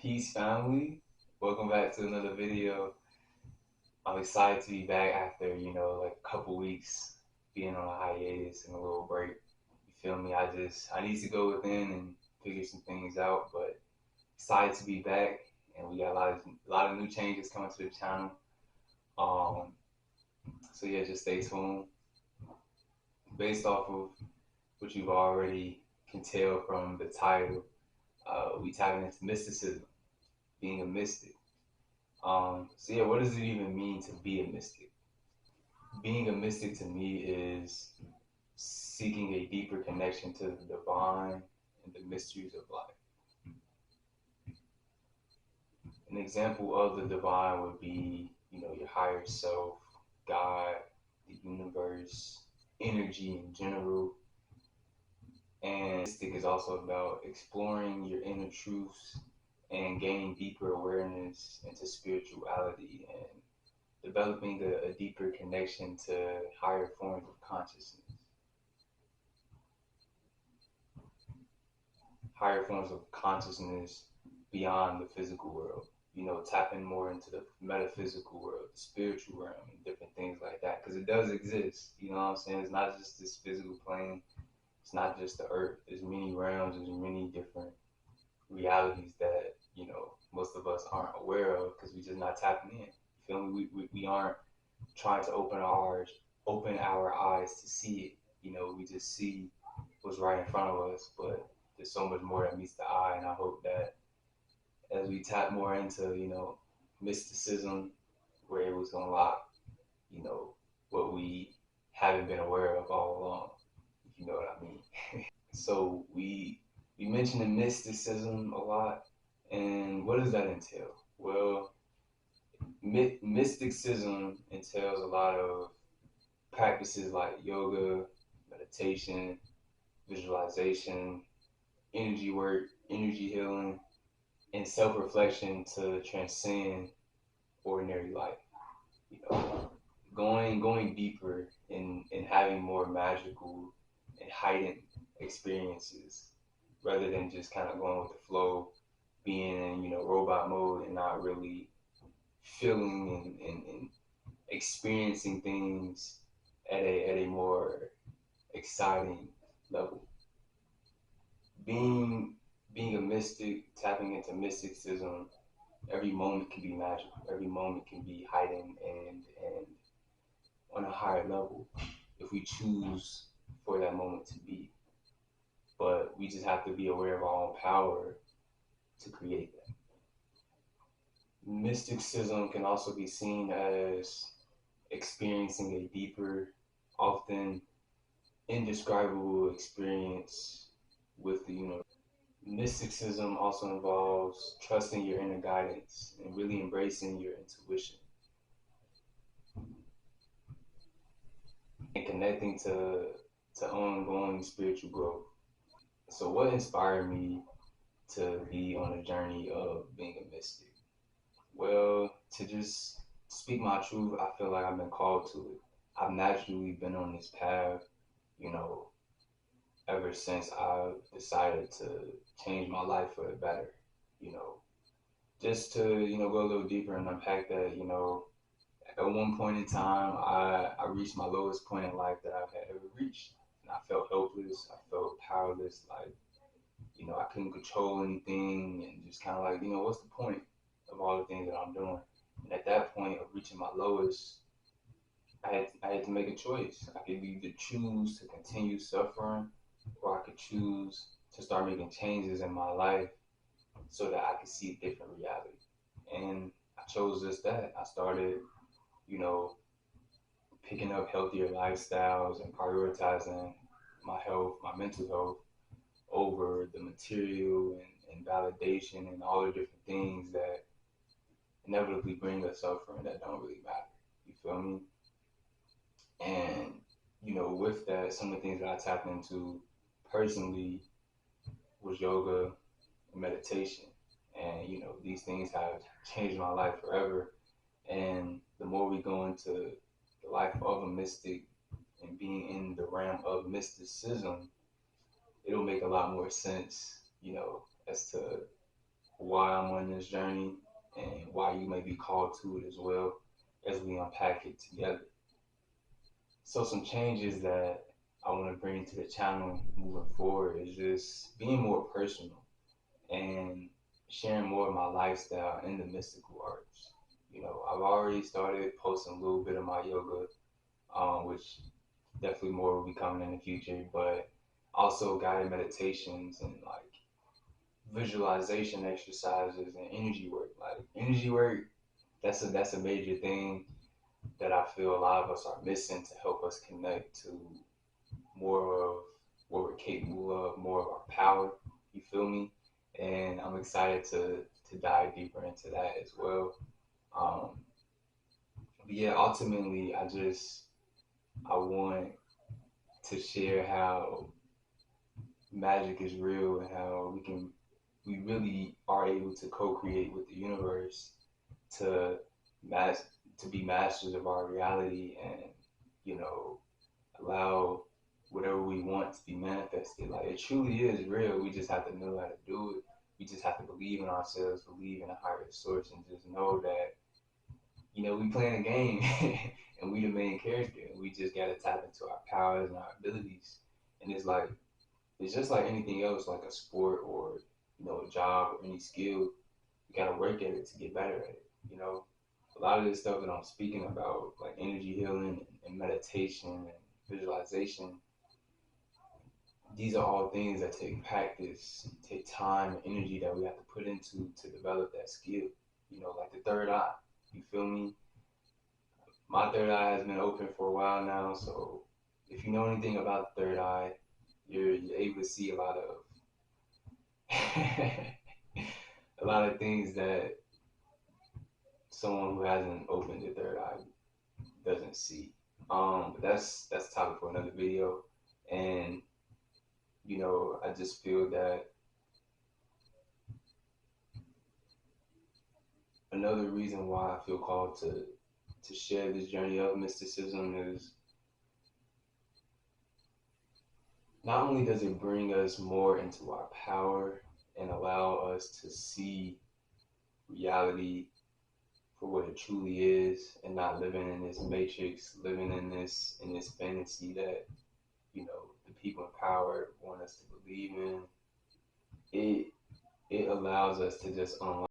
Peace, family. Welcome back to another video. I'm excited to be back after, like a couple weeks being on a hiatus and a little break. You feel me? I need to go within and figure some things out, but excited to be back. And we got a lot of new changes coming to the channel. Um, so yeah, just stay tuned. Based off of what you've already can tell from the title, we tapping into mysticism, being a mystic. So yeah, what does it even mean to be a mystic? Being a mystic to me is seeking a deeper connection to the divine and the mysteries of life. An example of the divine would be, your higher self, God, the universe, energy in general. And mystic is also about exploring your inner truths and gaining deeper awareness into spirituality and developing a deeper connection to higher forms of consciousness, higher forms of consciousness beyond the physical world. Tapping more into the metaphysical world, the spiritual realm, and different things like that. Because it does exist. You know what I'm saying? It's not just this physical plane. It's not just the earth. There's many realms. There's many different realities that most of us aren't aware of because we're just not tapping in. You feel me? We aren't trying to open our eyes to see it. We just see what's right in front of us, but there's so much more that meets the eye, and I hope that as we tap more into, mysticism, we're able to unlock, you know, what we haven't been aware of all along, if you know what I mean. So we mentioned the mysticism a lot, and what does that entail? Well, mysticism entails a lot of practices like yoga, meditation, visualization, energy work, energy healing, and self-reflection to transcend ordinary life. You know, going deeper in having more magical and heightened experiences rather than just kind of going with the flow, being in robot mode and not really feeling and experiencing things at a more exciting level. Being being a mystic, tapping into mysticism, every moment can be magical. Every moment can be heightened and on a higher level if we choose for that moment to be. But we just have to be aware of our own power to create that. Mysticism can also be seen as experiencing a deeper, often indescribable experience with the universe. Mysticism also involves trusting your inner guidance and really embracing your intuition and connecting to ongoing spiritual growth. So what inspired me to be on a journey of being a mystic? Well, to just speak my truth, I feel like I've been called to it. I've naturally been on this path, you know, ever since I decided to change my life for the better, you know. Just to, go a little deeper and unpack that, at one point in time, I reached my lowest point in life that I've had ever reached. And I felt helpless. I felt powerless. Like, I couldn't control anything and just kind of like, what's the point of all the things that I'm doing? And at that point of reaching my lowest, I had to make a choice. I could either choose to continue suffering or I could choose to start making changes in my life so that I could see a different reality. And I chose just that. I started, you know, picking up healthier lifestyles and prioritizing my health, my mental health, over the material and validation and all the different things that inevitably bring us suffering that don't really matter. You feel me? And, with that, some of the things that I tapped into personally was yoga and meditation. And, these things have changed my life forever. And the more we go into the life of a mystic and being in the realm of mysticism, it'll make a lot more sense, as to why I'm on this journey and why you may be called to it as well as we unpack it together. So some changes that I want to bring to the channel moving forward is just being more personal and sharing more of my lifestyle in the mystical arts. I've already started posting a little bit of my yoga, which definitely more will be coming in the future, but also guided meditations and like visualization exercises and energy work. Like energy work, that's a major thing that I feel a lot of us are missing to help us connect to more of what we're capable of, more of our power. You feel me? And I'm excited to dive deeper into that as well. Um, but yeah, ultimately, I want to share how magic is real and how we really are able to co-create with the universe to mas- to be masters of our reality and you know allow whatever we want to be manifested. Like it truly is real. We just have to know how to do it. We just have to believe in ourselves, believe in a higher source, and just know that we playing a game and we the main character. And we just gotta tap into our powers and our abilities. And it's just like anything else, like a sport or a job or any skill. You gotta work at it to get better at it. You know, a lot of this stuff that I'm speaking about, like energy healing and meditation and visualization, these are all things that take practice, take time and energy that we have to put into to develop that skill. Like the third eye. You feel me? My third eye has been open for a while now, so if you know anything about the third eye, you're able to see a lot of a lot of things that someone who hasn't opened their third eye doesn't see. But that's a topic for another video. And I just feel that another reason why I feel called to share this journey of mysticism is not only does it bring us more into our power and allow us to see reality for what it truly is and not living in this matrix, living in this fantasy that the people in power want us to believe in. It allows us to just unlock